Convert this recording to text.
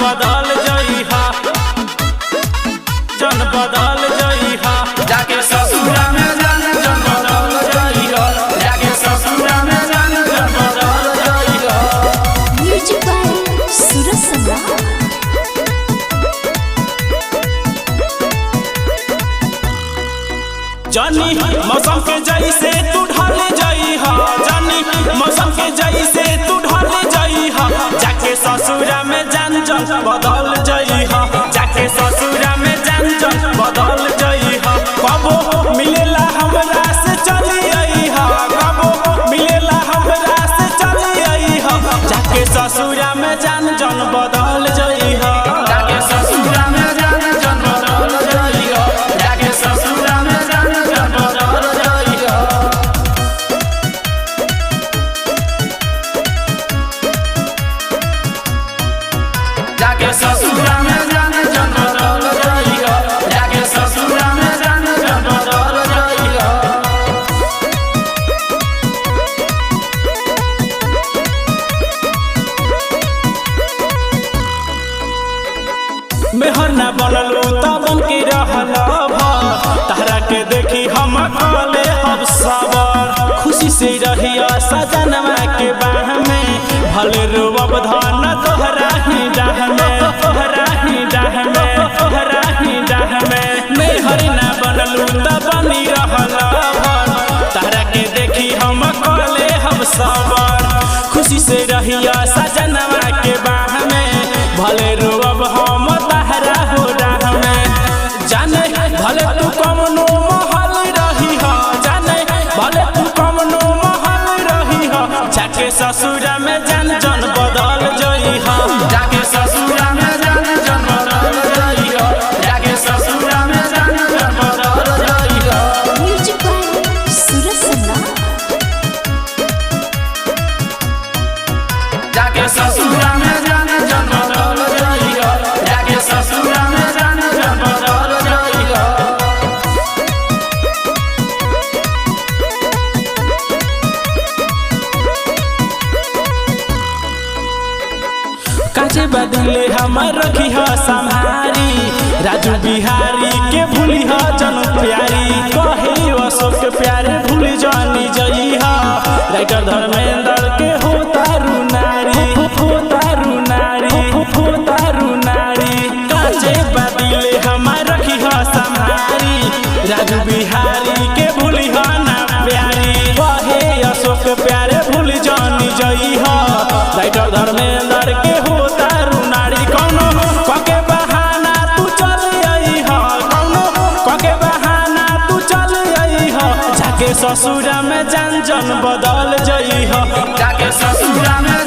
बदल जइहा, जन बदल जइहा, जाके ससुरा में जान जन बदल जइहा, जाके ससुरा में जान जन बदल जइहा। म्यूजिक बाय सूरज सम्राट। जानी मौसम के जैसे तू ढल जइहा, जानी मौसम के जैसे तू ढल जइहा, जाके ससुरा में जान जन बदल जइहा, जाके ससुरा में जान जन बदल जइहा। कबो मिलेला हमरा से चली अइहा, कबो मिलेला हमरा से चली अइहा, जाके ससुरा में जान जन बदल जइहा, जाके ससुरा में जान जन बदल जइहा, जाके ससुरा में जान जन बदल जइहा। जाके ससुरा में जान जन बदल जइहा, जाके ससुरा में जान जन बदल जइहा। मेहर ना बनलू तब के रहल तहरा के देखी हम कले अब सबर, खुशी से रहिया सजनवा के बाह में, भले रोब धन तोहरा ही डाह में, तोहरा ही डाह में, तोहरा ही डाह में। मेहर ना बनलू तब बनी रहल तहरा के देखी हम कले हम सबर, खुशी से रहिया सजनवा के बाह में, भले रोब हम तहरा हो राह में। जाने भले तू कमनो महल रही हो, जाने भले तू कमनो महल रही हो, जाके ससुरा में जान जन बदल जइहा, जाके ससुरा में जान जन बदल जइहा, जाके ससुरा में जान जन बदल जइहा। म्यूजिक बाय सूरज सम्राट। जाके ससुरा में जान जन बदल जइहा, जाके ससुरा में जान जन बदल जइहा। काचे बदले हमर रखी ह संहारी, राजू बिहारी के भूली ह जन प्यारी, कहे अशोक प्यारे भूल जानी जइहा, राइटर धर्मेंद्र के हो तारू नारी, हो तारू नारी, हो तारू नारी। काचे बदले हमर रखी ह संहारी, राजू बिहारी के भूली ह ना प्यारी, कहे अशोक प्यारे भूल जानी जइहा, राइटर धर्मेंद्र के हो तारू नारी। कौनो कके बहाना तू चल अइहा, कौनो कके बहाना तू चल अइहा, जाके ससुरा में जान जन बदल जइहा, जाके ससुरा में